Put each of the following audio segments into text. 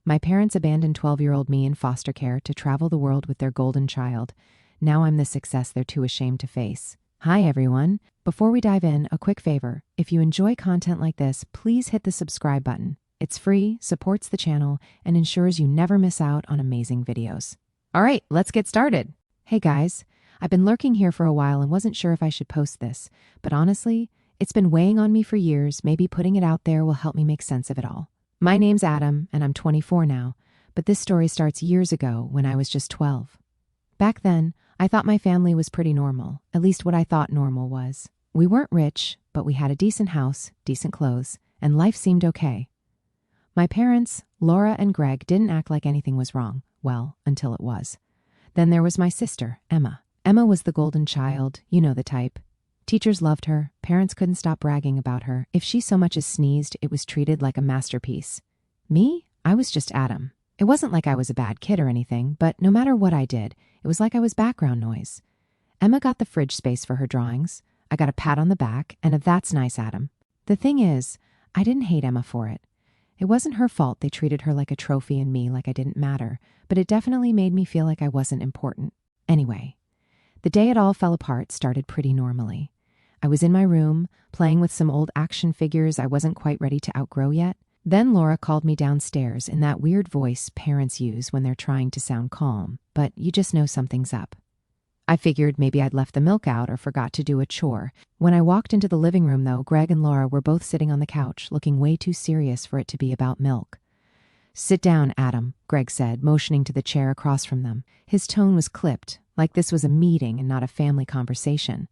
My parents abandoned 12-year-old me in foster care to travel the world with their golden child. Now I'm the success they're too ashamed to face. Hi, everyone. Before we dive in, a quick favor. If you enjoy content like this, please hit the subscribe button. It's free, supports the channel, and ensures you never miss out on amazing videos. All right, let's get started. Hey guys, I've been lurking here for a while and wasn't sure if I should post this, but honestly, it's been weighing on me for years. Maybe putting it out there will help me make sense of it all. My name's Adam, and I'm 24 now, but this story starts years ago when I was just 12. Back then, I thought my family was pretty normal, at least what I thought normal was. We weren't rich, but we had a decent house, decent clothes, and life seemed okay. My parents, Laura and Greg, didn't act like anything was wrong, well, until it was. Then there was my sister, Emma. Emma was the golden child, you know the type. Teachers loved her, parents couldn't stop bragging about her. If she so much as sneezed, it was treated like a masterpiece. Me? I was just Adam. It wasn't like I was a bad kid or anything, but no matter what I did, it was like I was background noise. Emma got the fridge space for her drawings. I got a pat on the back, and a "That's nice, Adam." The thing is, I didn't hate Emma for it. It wasn't her fault they treated her like a trophy and me like I didn't matter, but it definitely made me feel like I wasn't important. Anyway, the day it all fell apart started pretty normally. I was in my room, playing with some old action figures I wasn't quite ready to outgrow yet. Then Laura called me downstairs in that weird voice parents use when they're trying to sound calm, but you just know something's up. I figured maybe I'd left the milk out or forgot to do a chore. When I walked into the living room, though, Greg and Laura were both sitting on the couch, looking way too serious for it to be about milk. "Sit down, Adam," Greg said, motioning to the chair across from them. His tone was clipped, like this was a meeting and not a family conversation.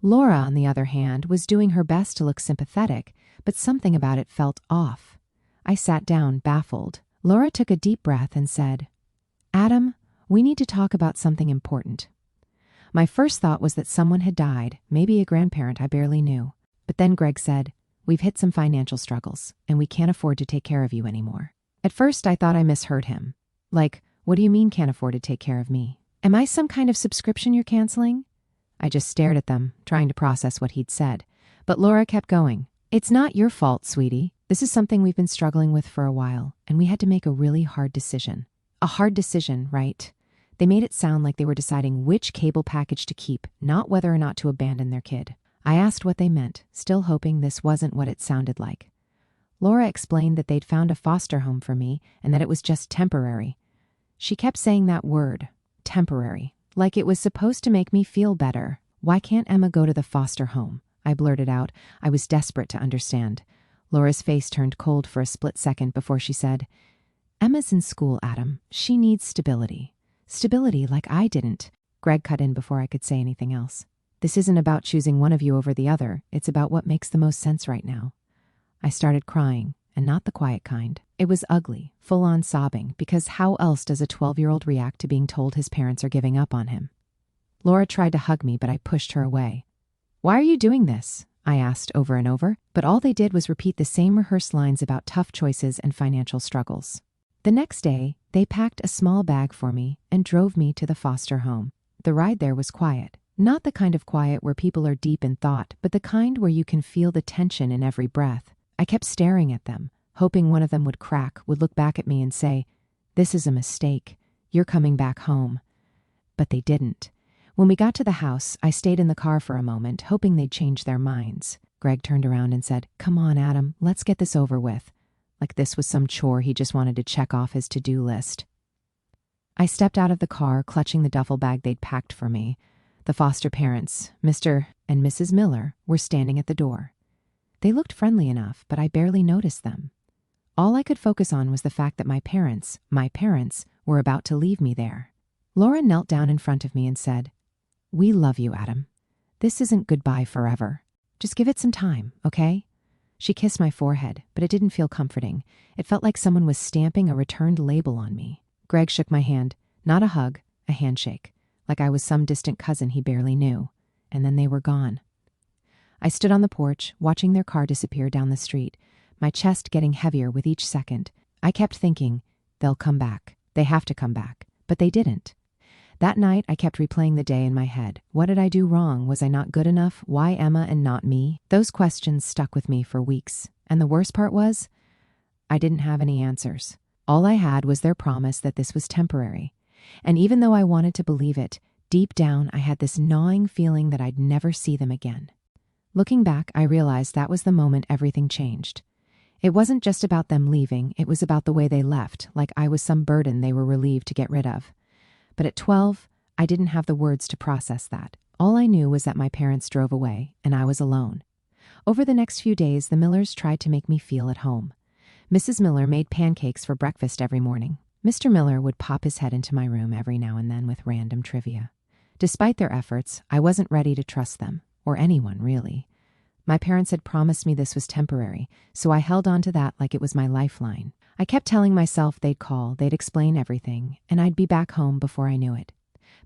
Laura, on the other hand, was doing her best to look sympathetic, but something about it felt off. I sat down, baffled. Laura took a deep breath and said, "Adam, we need to talk about something important." My first thought was that someone had died, maybe a grandparent I barely knew. But then Greg said, "We've hit some financial struggles, and we can't afford to take care of you anymore." At first, I thought I misheard him. Like, what do you mean can't afford to take care of me? Am I some kind of subscription you're canceling? I just stared at them, trying to process what he'd said. But Laura kept going. "It's not your fault, sweetie. This is something we've been struggling with for a while, and we had to make a really hard decision." A hard decision, right? They made it sound like they were deciding which cable package to keep, not whether or not to abandon their kid. I asked what they meant, still hoping this wasn't what it sounded like. Laura explained that they'd found a foster home for me and that it was just temporary. She kept saying that word, temporary, like it was supposed to make me feel better. "Why can't Emma go to the foster home?" I blurted out. I was desperate to understand. Laura's face turned cold for a split second before she said, "Emma's in school, Adam. She needs stability. Stability like I didn't." Greg cut in before I could say anything else. "This isn't about choosing one of you over the other. It's about what makes the most sense right now." I started crying, and not the quiet kind. It was ugly, full-on sobbing, because how else does a 12-year-old react to being told his parents are giving up on him? Laura tried to hug me, but I pushed her away. "Why are you doing this?" I asked over and over, but all they did was repeat the same rehearsed lines about tough choices and financial struggles. The next day, they packed a small bag for me and drove me to the foster home. The ride there was quiet. Not the kind of quiet where people are deep in thought, but the kind where you can feel the tension in every breath. I kept staring at them, hoping one of them would crack, would look back at me and say, "This is a mistake. You're coming back home." But they didn't. When we got to the house, I stayed in the car for a moment, hoping they'd change their minds. Greg turned around and said, "Come on, Adam, let's get this over with." Like this was some chore he just wanted to check off his to-do list. I stepped out of the car, clutching the duffel bag they'd packed for me. The foster parents, Mr. and Mrs. Miller, were standing at the door. They looked friendly enough, but I barely noticed them. All I could focus on was the fact that my parents, were about to leave me there. Laura knelt down in front of me and said, "We love you, Adam. This isn't goodbye forever. Just give it some time, okay?" She kissed my forehead, but it didn't feel comforting. It felt like someone was stamping a returned label on me. Greg shook my hand, not a hug, a handshake, like I was some distant cousin he barely knew. And then they were gone. I stood on the porch, watching their car disappear down the street, my chest getting heavier with each second. I kept thinking, they'll come back. They have to come back. But they didn't. That night, I kept replaying the day in my head. What did I do wrong? Was I not good enough? Why Emma and not me? Those questions stuck with me for weeks. And the worst part was, I didn't have any answers. All I had was their promise that this was temporary. And even though I wanted to believe it, deep down I had this gnawing feeling that I'd never see them again. Looking back, I realized that was the moment everything changed. It wasn't just about them leaving, it was about the way they left, like I was some burden they were relieved to get rid of. But at 12, I didn't have the words to process that. All I knew was that my parents drove away, and I was alone. Over the next few days, the Millers tried to make me feel at home. Mrs. Miller made pancakes for breakfast every morning. Mr. Miller would pop his head into my room every now and then with random trivia. Despite their efforts, I wasn't ready to trust them, or anyone really. My parents had promised me this was temporary, so I held on to that like it was my lifeline. I kept telling myself they'd call, they'd explain everything, and I'd be back home before I knew it.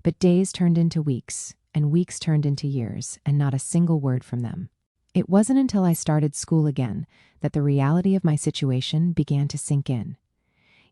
But days turned into weeks, and weeks turned into years, and not a single word from them. It wasn't until I started school again that the reality of my situation began to sink in.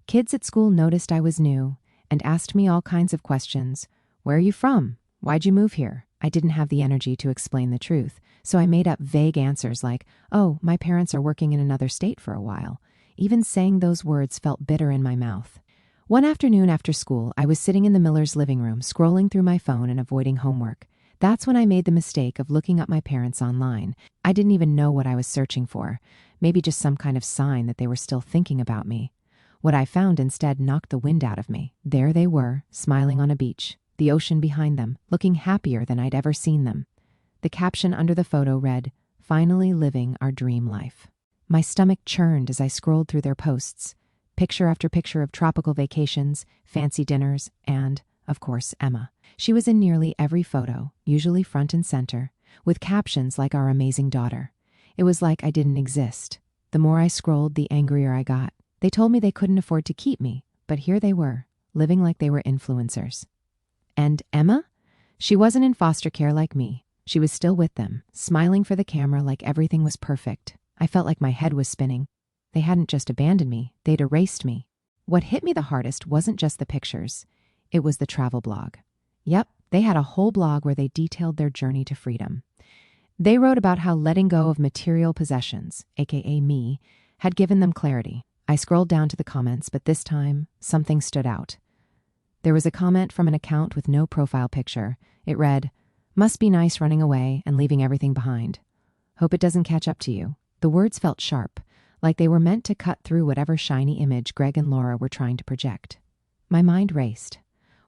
Kids at school noticed I was new and asked me all kinds of questions. Where are you from? Why'd you move here? I didn't have the energy to explain the truth, so I made up vague answers like, oh, my parents are working in another state for a while. Even saying those words felt bitter in my mouth. One afternoon after school, I was sitting in the Millers' living room, scrolling through my phone and avoiding homework. That's when I made the mistake of looking up my parents online. I didn't even know what I was searching for. Maybe just some kind of sign that they were still thinking about me. What I found instead knocked the wind out of me. There they were, smiling on a beach, the ocean behind them, looking happier than I'd ever seen them. The caption under the photo read, "Finally living our dream life." My stomach churned as I scrolled through their posts. Picture after picture of tropical vacations, fancy dinners, and, of course, Emma. She was in nearly every photo, usually front and center, with captions like our amazing daughter. It was like I didn't exist. The more I scrolled, the angrier I got. They told me they couldn't afford to keep me, but here they were, living like they were influencers. And Emma? She wasn't in foster care like me. She was still with them, smiling for the camera like everything was perfect. I felt like my head was spinning. They hadn't just abandoned me, they'd erased me. What hit me the hardest wasn't just the pictures. It was the travel blog. Yep, they had a whole blog where they detailed their journey to freedom. They wrote about how letting go of material possessions, aka me, had given them clarity. I scrolled down to the comments, but this time, something stood out. There was a comment from an account with no profile picture. It read, "Must be nice running away and leaving everything behind. Hope it doesn't catch up to you." The words felt sharp, like they were meant to cut through whatever shiny image Greg and Laura were trying to project. My mind raced.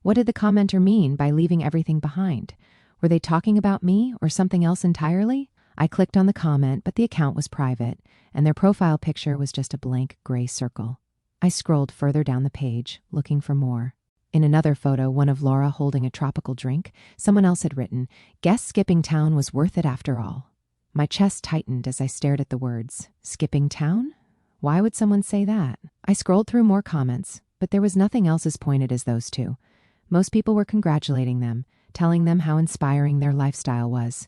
What did the commenter mean by leaving everything behind? Were they talking about me or something else entirely? I clicked on the comment, but the account was private, and their profile picture was just a blank gray circle. I scrolled further down the page, looking for more. In another photo, one of Laura holding a tropical drink, someone else had written, "Guess skipping town was worth it after all." My chest tightened as I stared at the words. Skipping town? Why would someone say that? I scrolled through more comments, but there was nothing else as pointed as those two. Most people were congratulating them, telling them how inspiring their lifestyle was.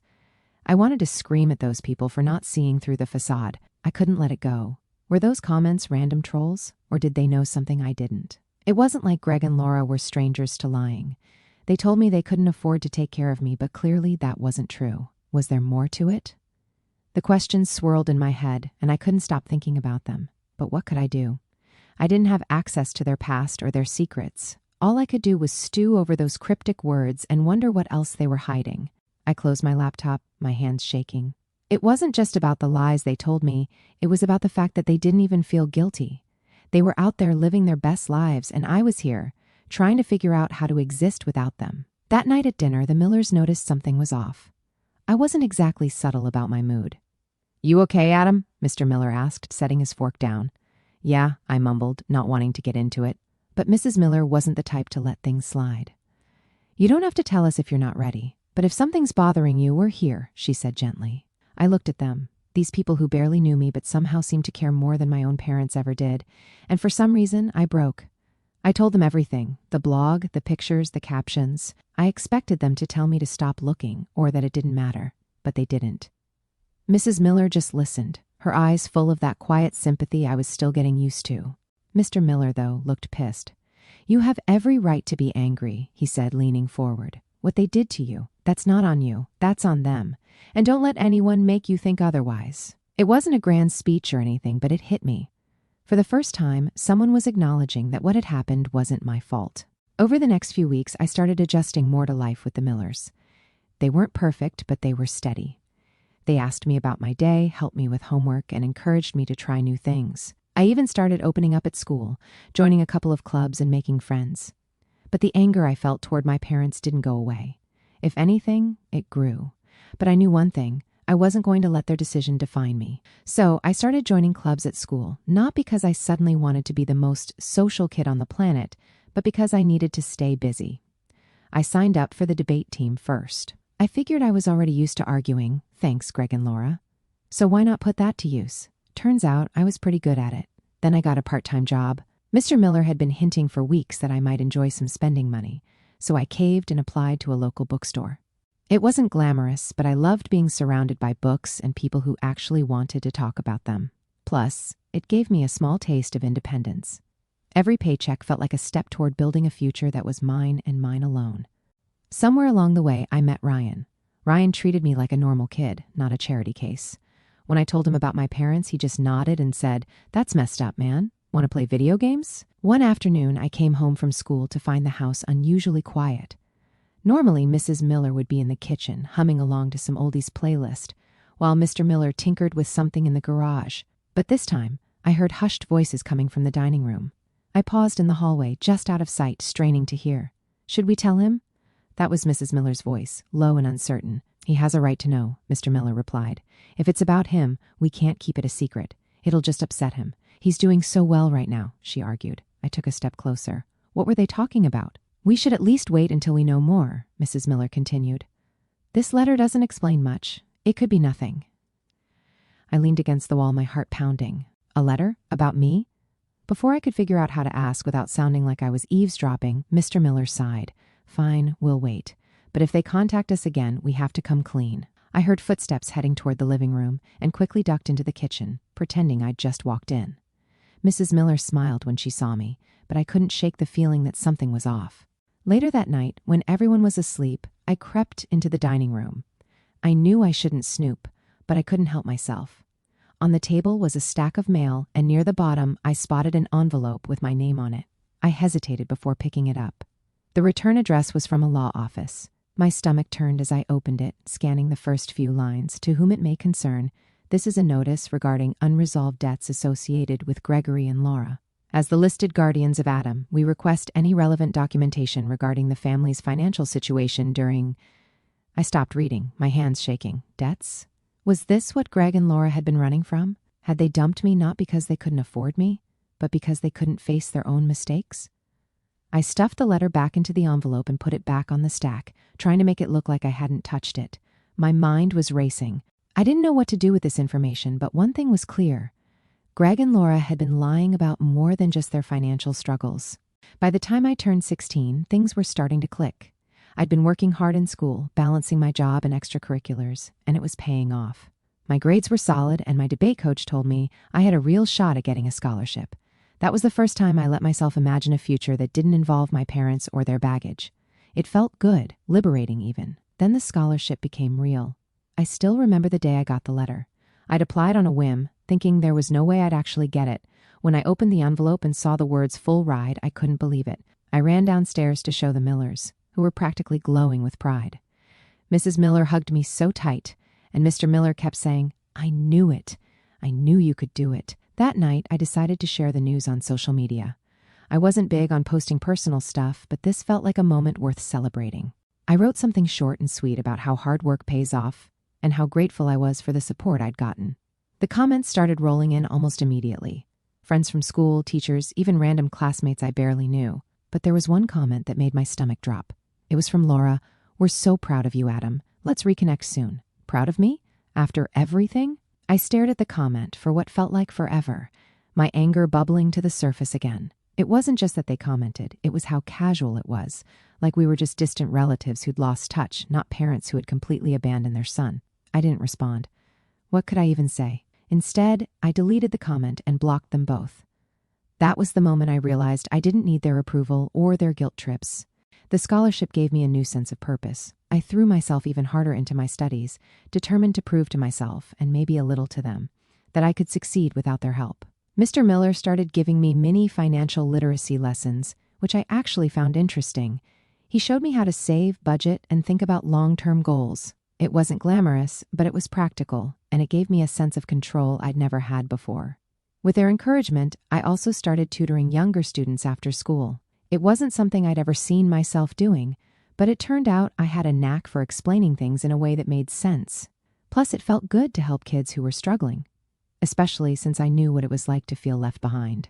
I wanted to scream at those people for not seeing through the facade. I couldn't let it go. Were those comments random trolls, or did they know something I didn't? It wasn't like Greg and Laura were strangers to lying. They told me they couldn't afford to take care of me, but clearly that wasn't true. Was there more to it? The questions swirled in my head, and I couldn't stop thinking about them. But what could I do? I didn't have access to their past or their secrets. All I could do was stew over those cryptic words and wonder what else they were hiding. I closed my laptop, my hands shaking. It wasn't just about the lies they told me, it was about the fact that they didn't even feel guilty. They were out there living their best lives, and I was here, trying to figure out how to exist without them. That night at dinner, the Millers noticed something was off. I wasn't exactly subtle about my mood. "You okay, Adam?" Mr. Miller asked, setting his fork down. "Yeah," I mumbled, not wanting to get into it. But Mrs. Miller wasn't the type to let things slide. "You don't have to tell us if you're not ready, but if something's bothering you, we're here," she said gently. I looked at them, these people who barely knew me but somehow seemed to care more than my own parents ever did, and for some reason, I broke. I told them everything, the blog, the pictures, the captions. I expected them to tell me to stop looking or that it didn't matter, but they didn't. Mrs. Miller just listened, her eyes full of that quiet sympathy I was still getting used to. Mr. Miller, though, looked pissed. "You have every right to be angry," he said, leaning forward. "What they did to you, that's not on you, that's on them. And don't let anyone make you think otherwise." It wasn't a grand speech or anything, but it hit me. For the first time, someone was acknowledging that what had happened wasn't my fault. Over the next few weeks, I started adjusting more to life with the Millers. They weren't perfect, but they were steady. They asked me about my day, helped me with homework, and encouraged me to try new things. I even started opening up at school, joining a couple of clubs and making friends. But the anger I felt toward my parents didn't go away. If anything, it grew. But I knew one thing: I wasn't going to let their decision define me. So I started joining clubs at school, not because I suddenly wanted to be the most social kid on the planet, but because I needed to stay busy. I signed up for the debate team first. I figured I was already used to arguing, thanks Greg and Laura. So why not put that to use? Turns out I was pretty good at it. Then I got a part-time job. Mr. Miller had been hinting for weeks that I might enjoy some spending money, so I caved and applied to a local bookstore. It wasn't glamorous, but I loved being surrounded by books and people who actually wanted to talk about them. Plus, it gave me a small taste of independence. Every paycheck felt like a step toward building a future that was mine and mine alone. Somewhere along the way, I met Ryan. Ryan treated me like a normal kid, not a charity case. When I told him about my parents, he just nodded and said, "That's messed up, man. Want to play video games?" One afternoon, I came home from school to find the house unusually quiet. Normally, Mrs. Miller would be in the kitchen, humming along to some oldies playlist, while Mr. Miller tinkered with something in the garage. But this time, I heard hushed voices coming from the dining room. I paused in the hallway, just out of sight, straining to hear. "Should we tell him?" That was Mrs. Miller's voice, low and uncertain. "He has a right to know," Mr. Miller replied. "If it's about him, we can't keep it a secret. It'll just upset him. He's doing so well right now," she argued. I took a step closer. "What were they talking about?" "We should at least wait until we know more," Mrs. Miller continued. "This letter doesn't explain much. It could be nothing." I leaned against the wall, my heart pounding. A letter? About me? Before I could figure out how to ask without sounding like I was eavesdropping, Mr. Miller sighed. "Fine, we'll wait. But if they contact us again, we have to come clean." I heard footsteps heading toward the living room and quickly ducked into the kitchen, pretending I'd just walked in. Mrs. Miller smiled when she saw me, but I couldn't shake the feeling that something was off. Later that night, when everyone was asleep, I crept into the dining room. I knew I shouldn't snoop, but I couldn't help myself. On the table was a stack of mail, and near the bottom, I spotted an envelope with my name on it. I hesitated before picking it up. The return address was from a law office. My stomach turned as I opened it, scanning the first few lines. "To whom it may concern, this is a notice regarding unresolved debts associated with Gregory and Laura. As the listed guardians of Adam, we request any relevant documentation regarding the family's financial situation during—" I stopped reading, my hands shaking. Debts? Was this what Greg and Laura had been running from? Had they dumped me not because they couldn't afford me, but because they couldn't face their own mistakes? I stuffed the letter back into the envelope and put it back on the stack, trying to make it look like I hadn't touched it. My mind was racing. I didn't know what to do with this information, but one thing was clear. Greg and Laura had been lying about more than just their financial struggles. By the time I turned 16, things were starting to click. I'd been working hard in school, balancing my job and extracurriculars, and it was paying off. My grades were solid, and my debate coach told me I had a real shot at getting a scholarship. That was the first time I let myself imagine a future that didn't involve my parents or their baggage. It felt good, liberating even. Then the scholarship became real. I still remember the day I got the letter. I'd applied on a whim, thinking there was no way I'd actually get it. When I opened the envelope and saw the words "full ride," I couldn't believe it. I ran downstairs to show the Millers, who were practically glowing with pride. Mrs. Miller hugged me so tight, and Mr. Miller kept saying, "I knew it. I knew you could do it." That night, I decided to share the news on social media. I wasn't big on posting personal stuff, but this felt like a moment worth celebrating. I wrote something short and sweet about how hard work pays off and how grateful I was for the support I'd gotten. The comments started rolling in almost immediately. Friends from school, teachers, even random classmates I barely knew. But there was one comment that made my stomach drop. It was from Laura. "We're so proud of you, Adam. Let's reconnect soon." Proud of me? After everything? I stared at the comment for what felt like forever, my anger bubbling to the surface again. It wasn't just that they commented, it was how casual it was, like we were just distant relatives who'd lost touch, not parents who had completely abandoned their son. I didn't respond. What could I even say? Instead, I deleted the comment and blocked them both. That was the moment I realized I didn't need their approval or their guilt trips. The scholarship gave me a new sense of purpose. I threw myself even harder into my studies, determined to prove to myself, and maybe a little to them, that I could succeed without their help. Mr. Miller started giving me mini financial literacy lessons, which I actually found interesting. He showed me how to save, budget, and think about long-term goals. It wasn't glamorous, but it was practical, and it gave me a sense of control I'd never had before. With their encouragement, I also started tutoring younger students after school. It wasn't something I'd ever seen myself doing, but it turned out I had a knack for explaining things in a way that made sense. Plus, it felt good to help kids who were struggling, especially since I knew what it was like to feel left behind.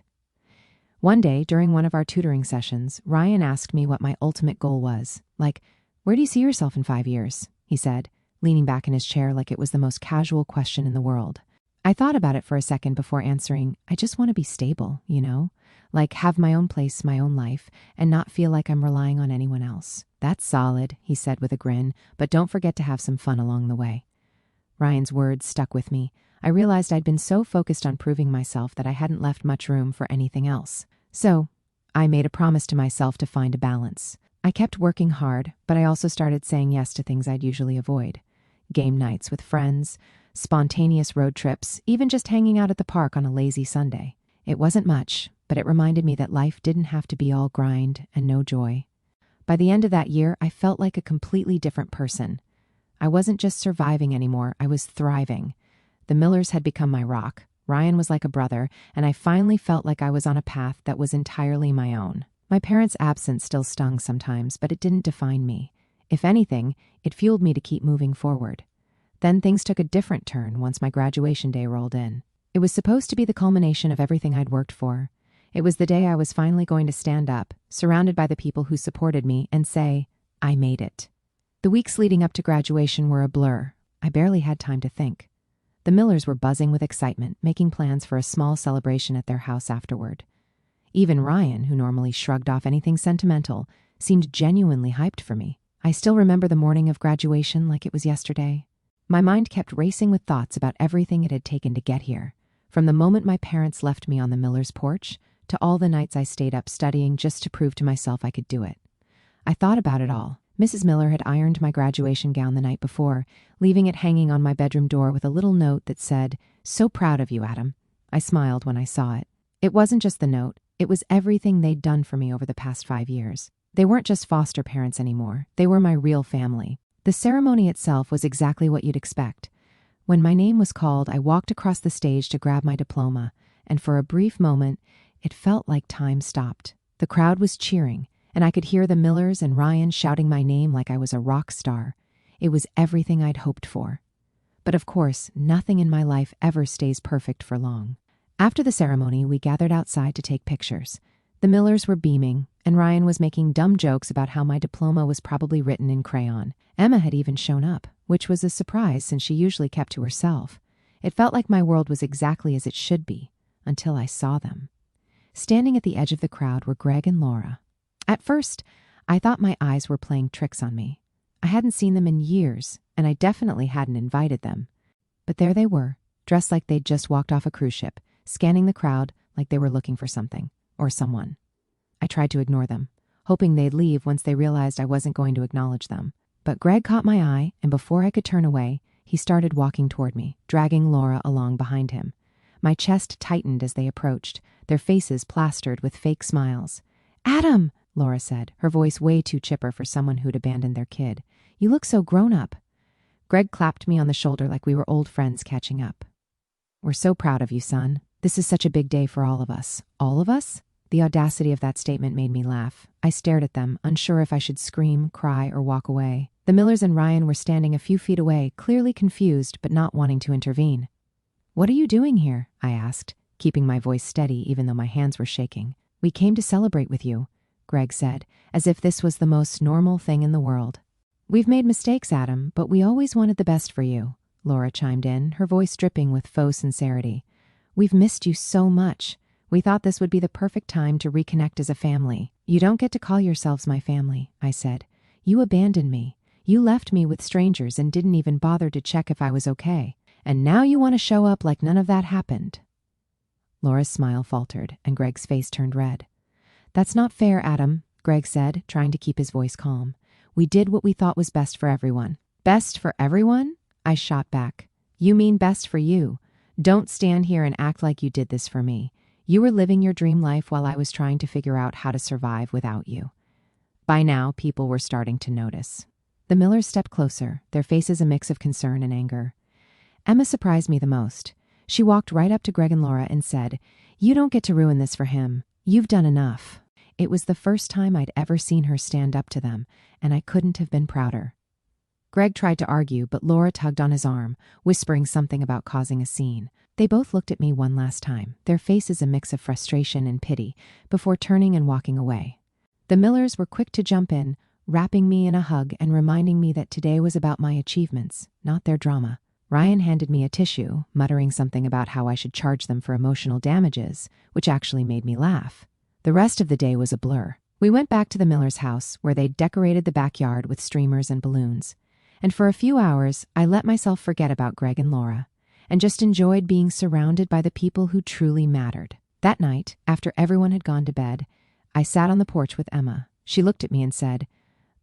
One day, during one of our tutoring sessions, Ryan asked me what my ultimate goal was. Like, "Where do you see yourself in 5 years?" he said, leaning back in his chair like it was the most casual question in the world. I thought about it for a second before answering, I just want to be stable, like have my own place, my own life, and not feel like I'm relying on anyone else. That's solid, he said with a grin, but don't forget to have some fun along the way. Ryan's words stuck with me. I realized I'd been so focused on proving myself that I hadn't left much room for anything else. So, I made a promise to myself to find a balance. I kept working hard, but I also started saying yes to things I'd usually avoid. Game nights with friends, spontaneous road trips, even just hanging out at the park on a lazy Sunday. It wasn't much, but it reminded me that life didn't have to be all grind and no joy. By the end of that year, I felt like a completely different person. I wasn't just surviving anymore, I was thriving. The Millers had become my rock. Ryan was like a brother, and I finally felt like I was on a path that was entirely my own. My parents' absence still stung sometimes, but it didn't define me. If anything, it fueled me to keep moving forward. Then things took a different turn once my graduation day rolled in. It was supposed to be the culmination of everything I'd worked for. It was the day I was finally going to stand up, surrounded by the people who supported me, and say, I made it. The weeks leading up to graduation were a blur. I barely had time to think. The Millers were buzzing with excitement, making plans for a small celebration at their house afterward. Even Ryan, who normally shrugged off anything sentimental, seemed genuinely hyped for me. I still remember the morning of graduation like it was yesterday. My mind kept racing with thoughts about everything it had taken to get here, from the moment my parents left me on the Millers' porch to all the nights I stayed up studying just to prove to myself I could do it. I thought about it all. Mrs. Miller had ironed my graduation gown the night before, leaving it hanging on my bedroom door with a little note that said, "So proud of you, Adam." I smiled when I saw it. It wasn't just the note, it was everything they'd done for me over the past 5 years. They weren't just foster parents anymore, they were my real family. The ceremony itself was exactly what you'd expect. When my name was called, I walked across the stage to grab my diploma, and for a brief moment, it felt like time stopped. The crowd was cheering, and I could hear the Millers and Ryan shouting my name like I was a rock star. It was everything I'd hoped for. But of course, nothing in my life ever stays perfect for long. After the ceremony, we gathered outside to take pictures. The Millers were beaming, and Ryan was making dumb jokes about how my diploma was probably written in crayon. Emma had even shown up, which was a surprise since she usually kept to herself. It felt like my world was exactly as it should be, until I saw them. Standing at the edge of the crowd were Greg and Laura. At first, I thought my eyes were playing tricks on me. I hadn't seen them in years, and I definitely hadn't invited them. But there they were, dressed like they'd just walked off a cruise ship, scanning the crowd like they were looking for something, or someone. I tried to ignore them, hoping they'd leave once they realized I wasn't going to acknowledge them. But Greg caught my eye, and before I could turn away, he started walking toward me, dragging Laura along behind him. My chest tightened as they approached, their faces plastered with fake smiles. "Adam!" Laura said, her voice way too chipper for someone who'd abandoned their kid. "You look so grown up." Greg clapped me on the shoulder like we were old friends catching up. "We're so proud of you, son. This is such a big day for all of us." All of us? The audacity of that statement made me laugh. I stared at them, unsure if I should scream, cry, or walk away. The Millers and Ryan were standing a few feet away, clearly confused but not wanting to intervene. "What are you doing here?" I asked, keeping my voice steady even though my hands were shaking. "We came to celebrate with you," Greg said, as if this was the most normal thing in the world. "We've made mistakes, Adam, but we always wanted the best for you," Laura chimed in, her voice dripping with faux sincerity. "We've missed you so much. We thought this would be the perfect time to reconnect as a family." "You don't get to call yourselves my family," I said. "You abandoned me. You left me with strangers and didn't even bother to check if I was okay. And now you want to show up like none of that happened." Laura's smile faltered, and Greg's face turned red. "That's not fair, Adam," Greg said, trying to keep his voice calm. "We did what we thought was best for everyone." "Best for everyone?" I shot back. "You mean best for you. Don't stand here and act like you did this for me. You were living your dream life while I was trying to figure out how to survive without you." By now, people were starting to notice. The Millers stepped closer, their faces a mix of concern and anger. Emma surprised me the most. She walked right up to Greg and Laura and said, "You don't get to ruin this for him. You've done enough." It was the first time I'd ever seen her stand up to them, and I couldn't have been prouder. Greg tried to argue, but Laura tugged on his arm, whispering something about causing a scene. They both looked at me one last time, their faces a mix of frustration and pity, before turning and walking away. The Millers were quick to jump in, wrapping me in a hug and reminding me that today was about my achievements, not their drama. Ryan handed me a tissue, muttering something about how I should charge them for emotional damages, which actually made me laugh. The rest of the day was a blur. We went back to the Millers' house, where they'd decorated the backyard with streamers and balloons. And for a few hours, I let myself forget about Greg and Laura, and just enjoyed being surrounded by the people who truly mattered. That night, after everyone had gone to bed, I sat on the porch with Emma. She looked at me and said,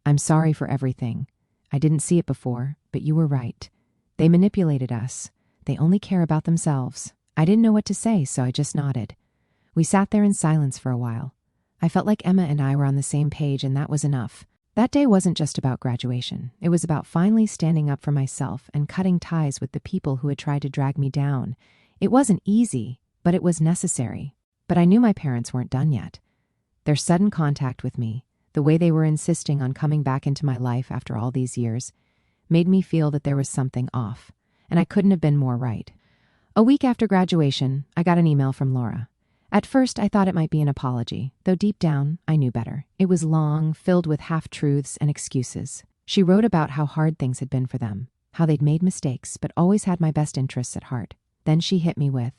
"I'm sorry for everything. I didn't see it before, but you were right. They manipulated us. They only care about themselves." I didn't know what to say, so I just nodded. We sat there in silence for a while. I felt like Emma and I were on the same page, and that was enough. That day wasn't just about graduation. It was about finally standing up for myself and cutting ties with the people who had tried to drag me down. It wasn't easy, but it was necessary. But I knew my parents weren't done yet. Their sudden contact with me, the way they were insisting on coming back into my life after all these years, made me feel that there was something off, and I couldn't have been more right. A week after graduation, I got an email from Laura. At first, I thought it might be an apology, though deep down, I knew better. It was long, filled with half-truths and excuses. She wrote about how hard things had been for them, how they'd made mistakes, but always had my best interests at heart. Then she hit me with,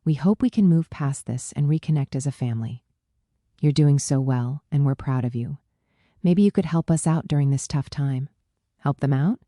"We hope we can move past this and reconnect as a family. You're doing so well, and we're proud of you. Maybe you could help us out during this tough time." Help them out?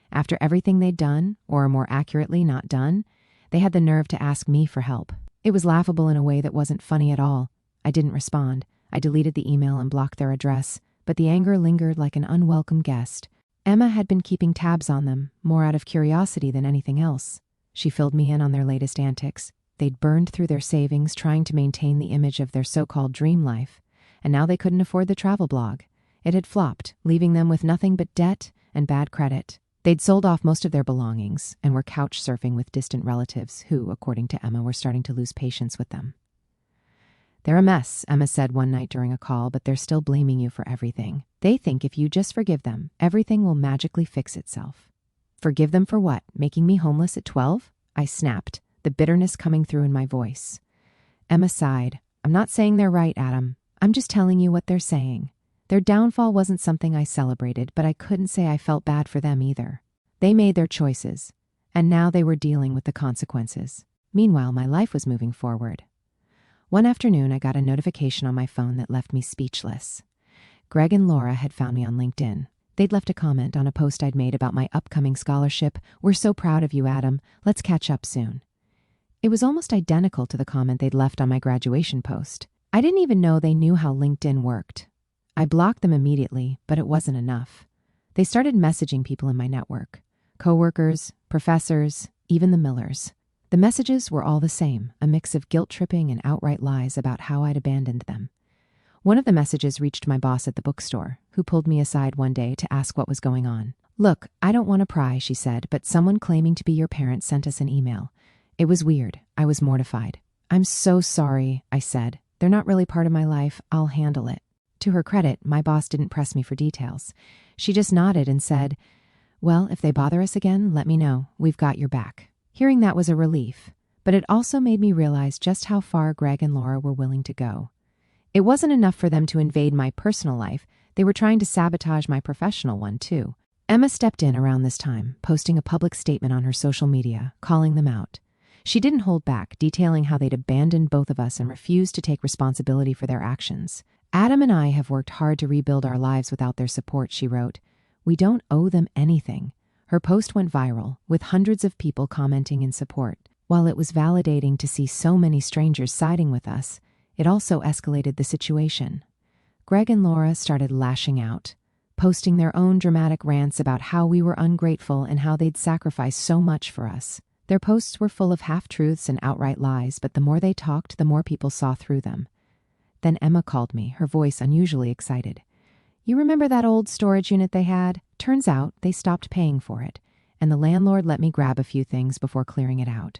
After everything they'd done, or more accurately, not done, they had the nerve to ask me for help. It was laughable in a way that wasn't funny at all. I didn't respond. I deleted the email and blocked their address, but the anger lingered like an unwelcome guest. Emma had been keeping tabs on them, more out of curiosity than anything else. She filled me in on their latest antics. They'd burned through their savings trying to maintain the image of their so-called dream life, and now they couldn't afford the travel blog. It had flopped, leaving them with nothing but debt and bad credit. They'd sold off most of their belongings and were couch surfing with distant relatives who, according to Emma, were starting to lose patience with them. "They're a mess," Emma said one night during a call, "but they're still blaming you for everything. They think if you just forgive them, everything will magically fix itself." "Forgive them for what? Making me homeless at 12? I snapped, the bitterness coming through in my voice. Emma sighed. "I'm not saying they're right, Adam. I'm just telling you what they're saying. Their downfall wasn't something I celebrated, but I couldn't say I felt bad for them either. They made their choices, and now they were dealing with the consequences. Meanwhile, my life was moving forward." One afternoon, I got a notification on my phone that left me speechless. Greg and Laura had found me on LinkedIn. They'd left a comment on a post I'd made about my upcoming scholarship. "We're so proud of you, Adam. Let's catch up soon." It was almost identical to the comment they'd left on my graduation post. I didn't even know they knew how LinkedIn worked. I blocked them immediately, but it wasn't enough. They started messaging people in my network. Coworkers, professors, even the Millers. The messages were all the same, a mix of guilt-tripping and outright lies about how I'd abandoned them. One of the messages reached my boss at the bookstore, who pulled me aside one day to ask what was going on. "Look, I don't want to pry," she said, "but someone claiming to be your parent sent us an email. It was weird. I was mortified." "I'm so sorry," I said. "They're not really part of my life. I'll handle it." To her credit, my boss didn't press me for details. She just nodded and said, "Well, if they bother us again, let me know. We've got your back." Hearing that was a relief, but it also made me realize just how far Greg and Laura were willing to go. It wasn't enough for them to invade my personal life. They were trying to sabotage my professional one, too. Emma stepped in around this time, posting a public statement on her social media, calling them out. She didn't hold back, detailing how they'd abandoned both of us and refused to take responsibility for their actions. "Adam and I have worked hard to rebuild our lives without their support," she wrote. "We don't owe them anything." Her post went viral, with hundreds of people commenting in support. While it was validating to see so many strangers siding with us, it also escalated the situation. Greg and Laura started lashing out, posting their own dramatic rants about how we were ungrateful and how they'd sacrificed so much for us. Their posts were full of half-truths and outright lies, but the more they talked, the more people saw through them. Then Emma called me, her voice unusually excited. "You remember that old storage unit they had? Turns out they stopped paying for it, and the landlord let me grab a few things before clearing it out."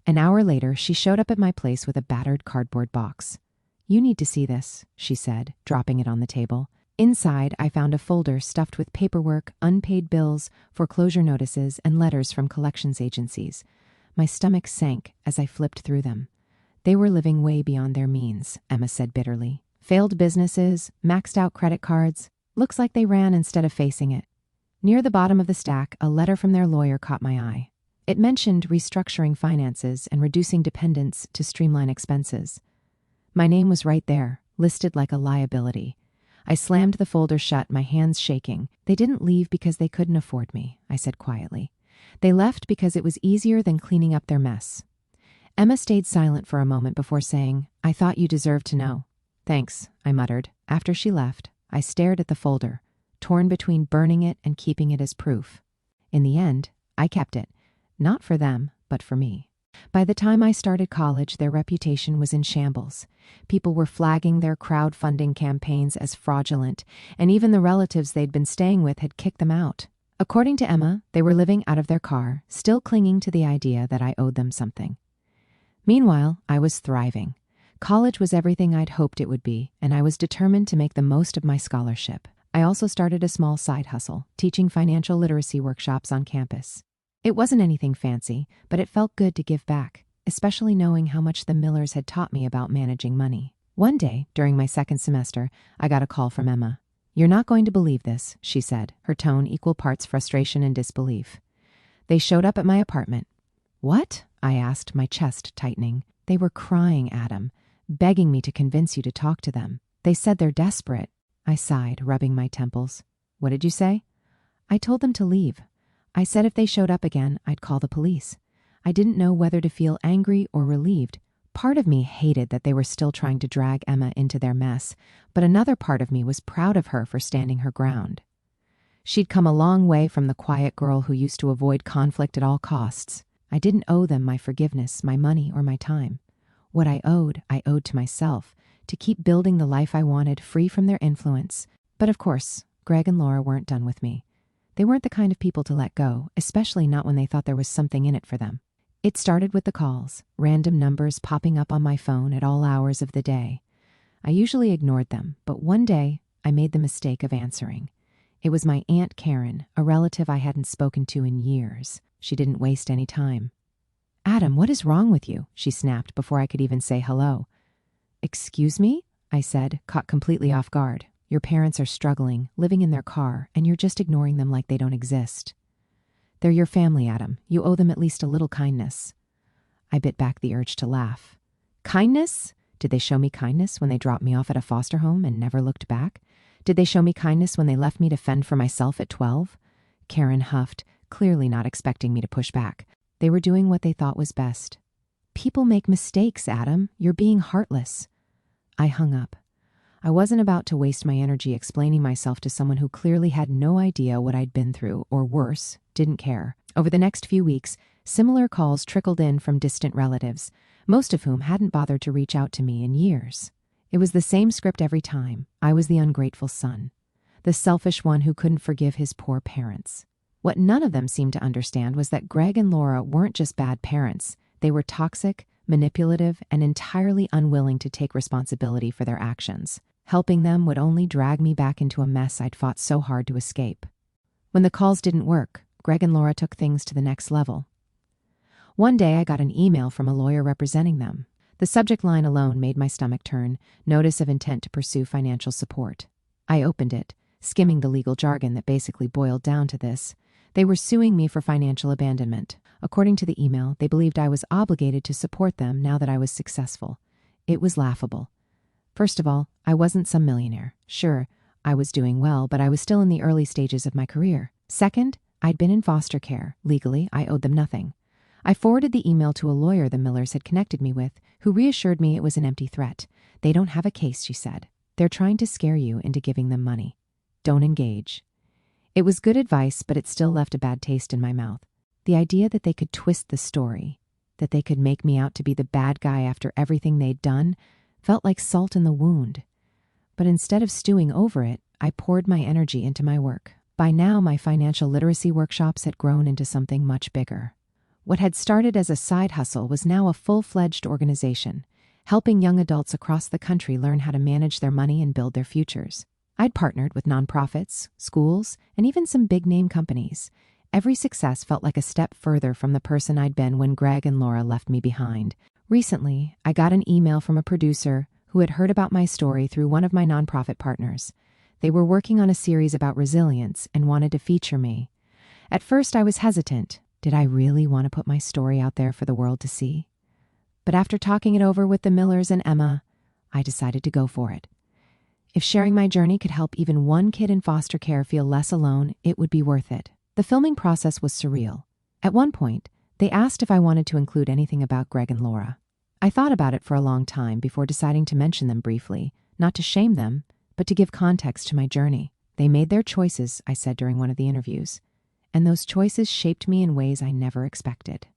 An hour later, she showed up at my place with a battered cardboard box. "You need to see this," she said, dropping it on the table. Inside, I found a folder stuffed with paperwork, unpaid bills, foreclosure notices, and letters from collections agencies. My stomach sank as I flipped through them. They were living way beyond their means, Emma said bitterly. Failed businesses, maxed out credit cards. Looks like they ran instead of facing it. Near the bottom of the stack, a letter from their lawyer caught my eye. It mentioned restructuring finances and reducing dependence to streamline expenses. My name was right there, listed like a liability. I slammed the folder shut, my hands shaking. "They didn't leave because they couldn't afford me," I said quietly. "They left because it was easier than cleaning up their mess." Emma stayed silent for a moment before saying, "I thought you deserved to know." "Thanks," I muttered. After she left, I stared at the folder, torn between burning it and keeping it as proof. In the end, I kept it. Not for them, but for me. By the time I started college, their reputation was in shambles. People were flagging their crowdfunding campaigns as fraudulent, and even the relatives they'd been staying with had kicked them out. According to Emma, they were living out of their car, still clinging to the idea that I owed them something. Meanwhile, I was thriving. College was everything I'd hoped it would be, and I was determined to make the most of my scholarship. I also started a small side hustle, teaching financial literacy workshops on campus. It wasn't anything fancy, but it felt good to give back, especially knowing how much the Millers had taught me about managing money. One day, during my second semester, I got a call from Emma. "You're not going to believe this," she said, her tone equal parts frustration and disbelief. "They showed up at my apartment." "What?" I asked, my chest tightening. "They were crying, Adam, begging me to convince you to talk to them. They said they're desperate." I sighed, rubbing my temples. "What did you say?" "I told them to leave. I said if they showed up again, I'd call the police." I didn't know whether to feel angry or relieved. Part of me hated that they were still trying to drag Emma into their mess, but another part of me was proud of her for standing her ground. She'd come a long way from the quiet girl who used to avoid conflict at all costs. I didn't owe them my forgiveness, my money, or my time. What I owed to myself, to keep building the life I wanted free from their influence. But of course, Greg and Laura weren't done with me. They weren't the kind of people to let go, especially not when they thought there was something in it for them. It started with the calls, random numbers popping up on my phone at all hours of the day. I usually ignored them, but one day I made the mistake of answering. It was my Aunt Karen, a relative I hadn't spoken to in years. She didn't waste any time. "Adam, what is wrong with you?" she snapped before I could even say hello. "Excuse me?" I said, caught completely off guard. "Your parents are struggling, living in their car, and you're just ignoring them like they don't exist." "They're your family, Adam. You owe them at least a little kindness." I bit back the urge to laugh. Kindness? Did they show me kindness when they dropped me off at a foster home and never looked back? Did they show me kindness when they left me to fend for myself at 12? Karen huffed, clearly not expecting me to push back. They were doing what they thought was best. "People make mistakes, Adam. You're being heartless." I hung up. I wasn't about to waste my energy explaining myself to someone who clearly had no idea what I'd been through, or worse, didn't care. Over the next few weeks, similar calls trickled in from distant relatives, most of whom hadn't bothered to reach out to me in years. It was the same script every time. I was the ungrateful son, the selfish one who couldn't forgive his poor parents. What none of them seemed to understand was that Greg and Laura weren't just bad parents. They were toxic, manipulative, and entirely unwilling to take responsibility for their actions. Helping them would only drag me back into a mess I'd fought so hard to escape. When the calls didn't work, Greg and Laura took things to the next level. One day I got an email from a lawyer representing them. The subject line alone made my stomach turn, notice of intent to pursue financial support. I opened it, skimming the legal jargon that basically boiled down to this. They were suing me for financial abandonment. According to the email, they believed I was obligated to support them now that I was successful. It was laughable. First of all, I wasn't some millionaire. Sure, I was doing well, but I was still in the early stages of my career. Second, I'd been in foster care. Legally, I owed them nothing. I forwarded the email to a lawyer the Millers had connected me with, who reassured me it was an empty threat. "They don't have a case," she said. "They're trying to scare you into giving them money. Don't engage." It was good advice, but it still left a bad taste in my mouth. The idea that they could twist the story, that they could make me out to be the bad guy after everything they'd done, felt like salt in the wound. But instead of stewing over it, I poured my energy into my work. By now, my financial literacy workshops had grown into something much bigger. What had started as a side hustle was now a full-fledged organization, helping young adults across the country learn how to manage their money and build their futures. I'd partnered with nonprofits, schools, and even some big-name companies. Every success felt like a step further from the person I'd been when Greg and Laura left me behind. Recently, I got an email from a producer who had heard about my story through one of my nonprofit partners. They were working on a series about resilience and wanted to feature me. At first, I was hesitant. Did I really want to put my story out there for the world to see? But after talking it over with the Millers and Emma, I decided to go for it. If sharing my journey could help even one kid in foster care feel less alone, it would be worth it. The filming process was surreal. At one point, they asked if I wanted to include anything about Greg and Laura. I thought about it for a long time before deciding to mention them briefly, not to shame them, but to give context to my journey. They made their choices, I said during one of the interviews, and those choices shaped me in ways I never expected.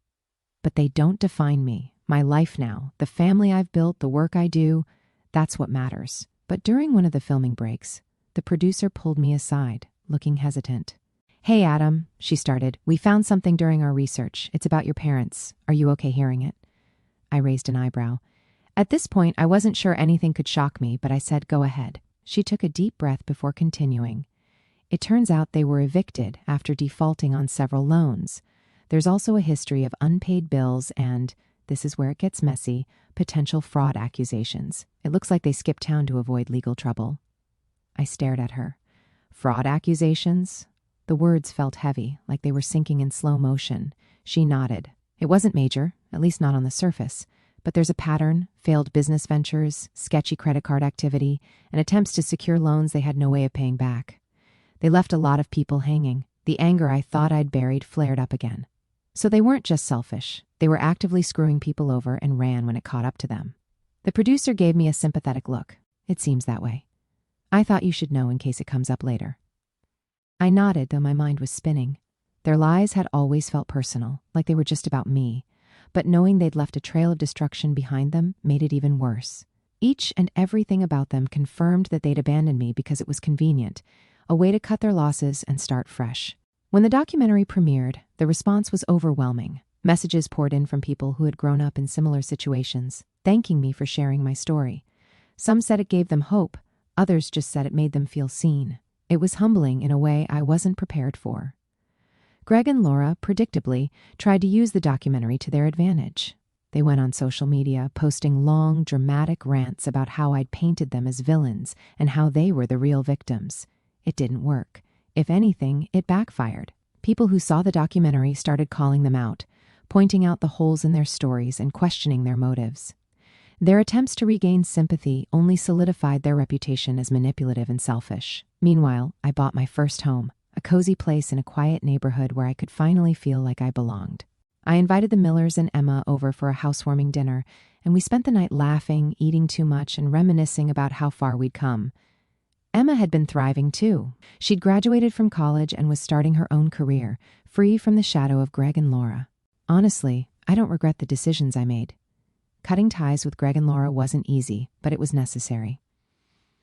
But they don't define me. My life now, the family I've built, the work I do, that's what matters. But during one of the filming breaks, the producer pulled me aside, looking hesitant. "Hey, Adam," she started. "We found something during our research. It's about your parents. Are you okay hearing it?" I raised an eyebrow. At this point, I wasn't sure anything could shock me, but I said, "Go ahead." She took a deep breath before continuing. It turns out they were evicted after defaulting on several loans. There's also a history of unpaid bills and, this is where it gets messy, potential fraud accusations. It looks like they skipped town to avoid legal trouble. I stared at her. Fraud accusations? The words felt heavy, like they were sinking in slow motion. She nodded. It wasn't major, at least not on the surface. But there's a pattern: failed business ventures, sketchy credit card activity, and attempts to secure loans they had no way of paying back. They left a lot of people hanging. The anger I thought I'd buried flared up again. So they weren't just selfish. They were actively screwing people over and ran when it caught up to them. The producer gave me a sympathetic look. "It seems that way. I thought you should know in case it comes up later." I nodded, though my mind was spinning. Their lies had always felt personal, like they were just about me. But knowing they'd left a trail of destruction behind them made it even worse. Each and everything about them confirmed that they'd abandoned me because it was convenient, a way to cut their losses and start fresh. When the documentary premiered, the response was overwhelming. Messages poured in from people who had grown up in similar situations, thanking me for sharing my story. Some said it gave them hope, others just said it made them feel seen. It was humbling in a way I wasn't prepared for. Greg and Laura, predictably, tried to use the documentary to their advantage. They went on social media, posting long, dramatic rants about how I'd painted them as villains and how they were the real victims. It didn't work. If anything, it backfired. People who saw the documentary started calling them out, pointing out the holes in their stories and questioning their motives. Their attempts to regain sympathy only solidified their reputation as manipulative and selfish. Meanwhile, I bought my first home, a cozy place in a quiet neighborhood where I could finally feel like I belonged. I invited the Millers and Emma over for a housewarming dinner, and we spent the night laughing, eating too much, and reminiscing about how far we'd come. Emma had been thriving too. She'd graduated from college and was starting her own career, free from the shadow of Greg and Laura. Honestly, I don't regret the decisions I made. Cutting ties with Greg and Laura wasn't easy, but it was necessary.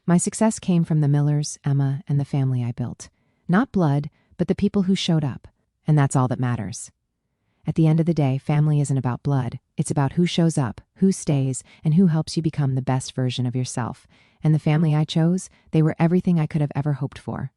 My success came from the Millers, Emma, and the family I built. Not blood, but the people who showed up, and that's all that matters. At the end of the day, family isn't about blood. It's about who shows up, who stays, and who helps you become the best version of yourself. And the family I chose, they were everything I could have ever hoped for.